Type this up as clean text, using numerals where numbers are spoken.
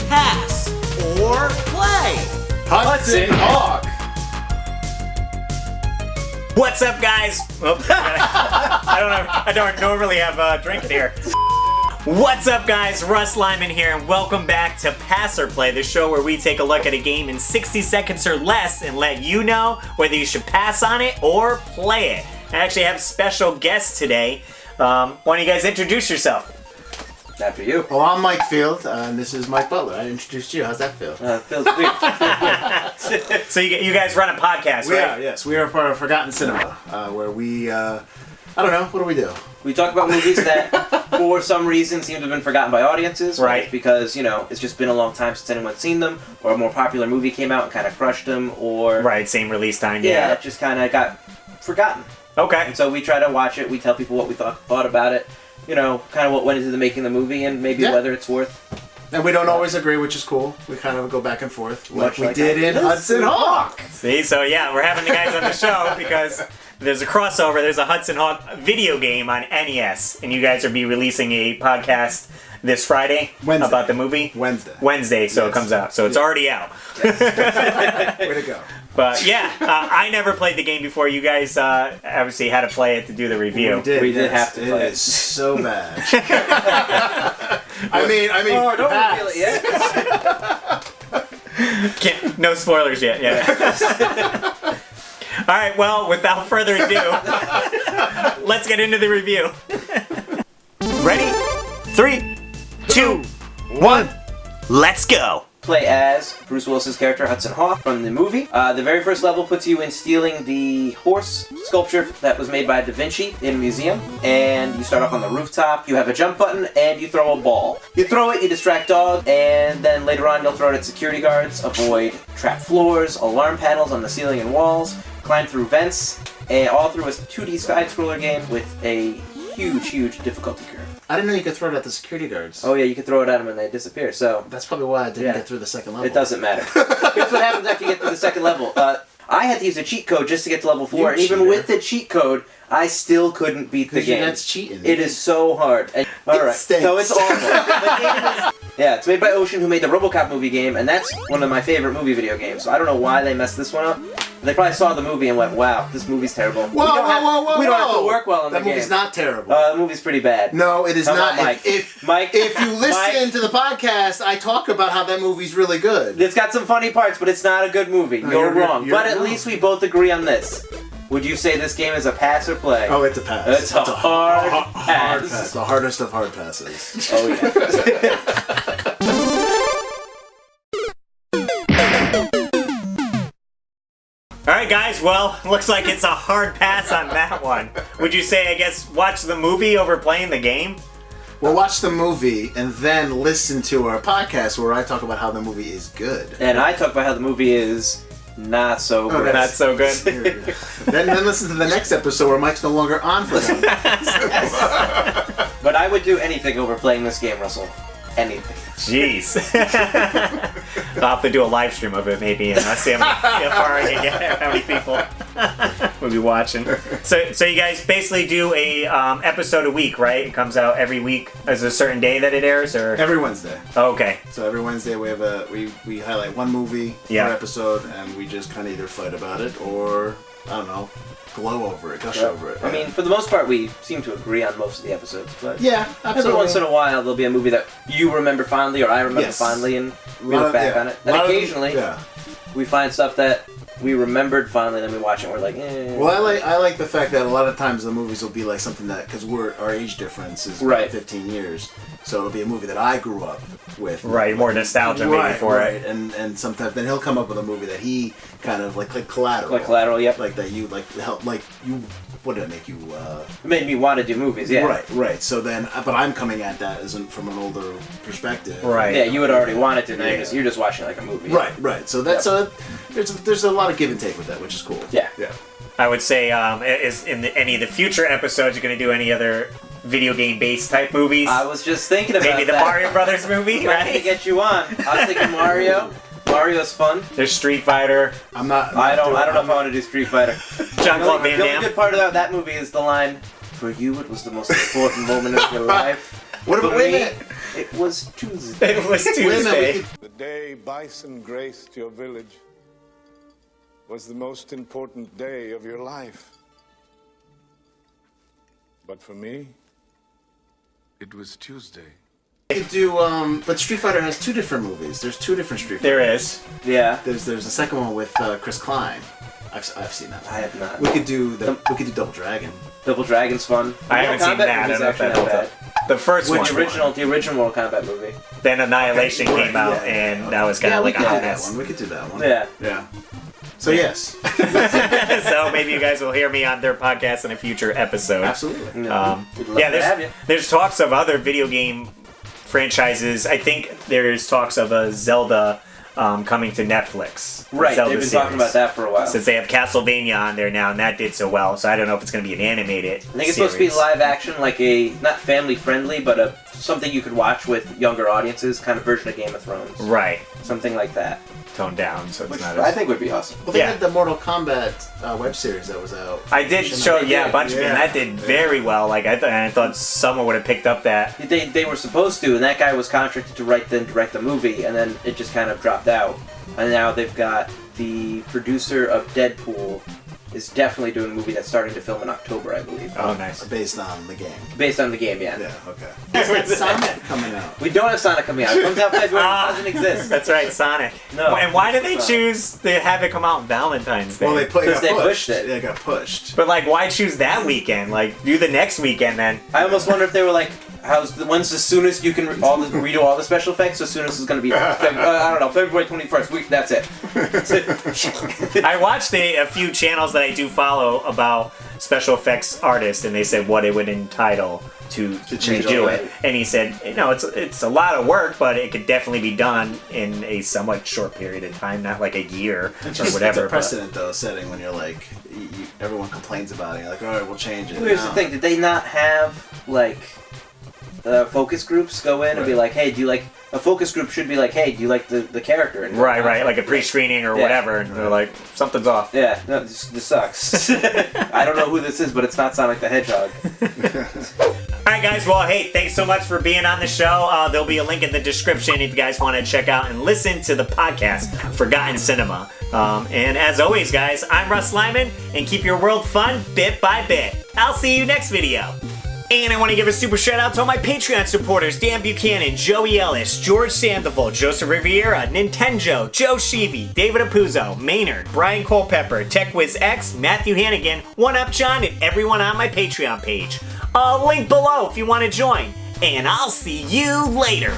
pass, or play? Hudson Hawk! What's up, guys? Oh, I don't normally have a drink in here. What's up, guys? Russ Lyman here, and welcome back to Pass or Play, the show where we take a look at a game in 60 seconds or less and let you know whether you should pass on it or play it. I actually have a special guest today. Why don't you guys introduce yourself? After you. Well, I'm Mike Field, and this is Mike Butler. I introduced you. How's that feel? Feels weird. So you guys run a podcast, We right? are, yes. We are part of Forgotten Cinema, where we, I don't know, what do? We talk about movies that, for some reason, seem to have been forgotten by audiences. Right. Because, you know, it's just been a long time since anyone's seen them, or a more popular movie came out and kind of crushed them, or... Right, same release time, Yeah, it just kind of got forgotten. Okay. And so we try to watch it, we tell people what we thought about it, you know, kind of what went into the making of the movie, and maybe whether it's worth... And we don't always agree, which is cool. We kind of go back and forth, like Much we like did in Hudson Hawk. See, so yeah, we're having the guys on the show because there's a crossover. There's a Hudson Hawk video game on NES, and you guys will be releasing a podcast this Friday Wednesday. about the movie. Wednesday, so it comes out. So it's already out. Way to go. But yeah, I never played the game before. You guys obviously had to play it to do the review. We did have to play It it. is so bad. I mean, Oh, don't pass. reveal it yet. No spoilers yet. Yeah. All right. Well, without further ado, let's get into the review. Ready? 3, 2, 1. Let's go. Play as Bruce Willis's character Hudson Hawk from the movie. The very first level puts you in stealing the horse sculpture that was made by Da Vinci in a museum, and you start off on the rooftop. You have a jump button and you throw a ball. You throw it, you distract dog, and then later on you'll throw it at security guards, avoid trap floors, alarm panels on the ceiling and walls, climb through vents, and all through a 2D side-scroller game with a huge difficulty curve. I didn't know you could throw it at the security guards. Oh yeah, you can throw it at them and they disappear, so... That's probably why I didn't get through the second level. It doesn't matter. Here's what happens after you get to the second level. I had to use a cheat code just to get to level 4, and even with the cheat code, I still couldn't beat the game. That's cheating. It is so hard. And, alright, stinks. so it's awful. The game is, yeah, it's made by Ocean, who made the RoboCop movie game, and that's one of my favorite movie video games, so I don't know why they messed this one up. They probably saw the movie and went, wow, this movie's terrible. Whoa, we don't have to work well in the game. That movie's not terrible. The movie's pretty bad. No, it is Come not. on, Mike. Mike, If you listen Mike. to the podcast, I talk about how that movie's really good. It's got some funny parts, but it's not a good movie. No, you're wrong. you're But at wrong. least we both agree on this. Would you say this game is a pass or play? Oh, it's a pass. It's a hard hard pass. pass. The hardest of hard passes. Oh yeah. All right, guys. Well, looks like it's a hard pass on that one. Would you say, I guess, watch the movie over playing the game? We'll watch the movie and then listen to our podcast where I talk about how the movie is good. And I talk about how the movie is not so Oh, good. Not so good. then listen to the next episode where Mike's no longer on for them. But I would do anything over playing this game, Russell. Anything. Jeez. I'll have to do a live stream of it maybe and see how far I can get, how many people will be watching. So you guys basically do a episode a week, right? It comes out every week. Is there a certain day that it airs, or? Every Wednesday. Oh, okay. So every Wednesday we have we highlight one movie per episode, and we just kind of either fight about it or, I don't know, glow over it, gush over it. I mean, for the most part, we seem to agree on most of the episodes. But yeah, absolutely. every once in a while, there'll be a movie that you remember fondly, or I remember fondly, and we look back on it. And occasionally, we find stuff that we remembered fondly, then we watch it and we're like, eh. Well, I like the fact that a lot of times the movies will be like something that, because our age difference is Right. 15 years, so it'll be a movie that I grew up with. Right, more nostalgia maybe for it. And sometimes then he'll come up with a movie that he kind of like Collateral. Like Collateral, yep. Like that you what did it make you? It made me want to do movies, yeah. Right. So then, but I'm coming at that from an older perspective. Right. Yeah, you had already wanted to. Now you're just watching like a movie. Right. So that's there's a lot of give and take with that, which is cool. Yeah. I would say, is in any of the future episodes, you're going to do any other video game based type movies? I was just thinking about maybe the that. Mario Brothers movie, Right to right? get you on. I was thinking Mario. Mario's fun. There's Street Fighter. I don't know if I want to do Street Fighter. Jean-Claude Van The Damme. only good part about that movie is the line, "For you, it was the most important moment of your life. What For about, wait a me, minute. it was Tuesday." It was Wait a minute, Tuesday. we day bison graced your village was the most important day of your life. But for me, it was Tuesday. You could do, but Street Fighter has two different movies. There's two different Street Fighters. There is. Yeah. There's a second one with Chris Klein. I've seen that. I have not. We could do Double Dragon. Double Dragon's fun. I haven't seen that. I don't know if that holds up. The first one. The original Mortal Kombat movie. Then Annihilation came out, and that was kind of like a hot mess. We could do that one. Yeah. Yeah. So yes. So maybe you guys will hear me on their podcast in a future episode. Absolutely. There's talks of other video game franchises. I think there's talks of a Zelda coming to Netflix. Right, Zelda they've been series. talking about that for a while. Since they have Castlevania on there now, and that did so well, so I don't know if it's going to be an animated I think it's supposed to be live action, like a, not family friendly, but something you could watch with younger audiences, kind of version of Game of Thrones. Right. Something like that. Toned down, so it's Which not I as... think would be awesome. Well, they had the Mortal Kombat web series that was out. I did show, a bunch of it, and that did very well. Like I thought someone would have picked up that. They were supposed to, and that guy was contracted to write the movie, and then it just kind of dropped out. And now they've got the producer of Deadpool is definitely doing a movie that's starting to film in October, I believe. Oh, nice. Based on the game. Based on the game, yeah. Yeah, okay. It's Sonic coming out. We don't have Sonic coming out. It comes out February. It doesn't exist. That's right, Sonic. No. And why did they choose to have it come out on Valentine's Day? Well, they pushed it. They got pushed. But like, why choose that weekend? Like, do the next weekend then. I almost wonder if they were like, when's the soonest you can redo all the special effects? As soon as it's going to be, I don't know, February 21st. That's it. That's it. I watched a few channels that I do follow about special effects artists, and they said what it would entitle to redo it. And he said, it's a lot of work, but it could definitely be done in a somewhat short period of time, not like a year or whatever. It's a precedent, though, setting when you're like, everyone complains about it. You're like, all right, we'll change it. Here's the thing: did they not have like focus groups go in and be like, hey, do you like? A focus group should be like, hey, do you like the character? And right, like a pre-screening or whatever, and they're like, something's off. Yeah, no, this sucks. I don't know who this is, but it's not Sonic the Hedgehog. Alright guys, well hey, thanks so much for being on the show. There'll be a link in the description if you guys want to check out and listen to the podcast, Forgotten Cinema. And as always guys, I'm Russ Lyman, and keep your world fun bit by bit. I'll see you next video. And I want to give a super shout out to all my Patreon supporters: Dan Buchanan, Joey Ellis, George Sandoval, Joseph Riviera, Nintendo, Joe Sheevy, David Apuzzo, Maynard, Brian Culpepper, TechWizX, Matthew Hannigan, One Up John, and everyone on my Patreon page. Link below if you want to join. And I'll see you later.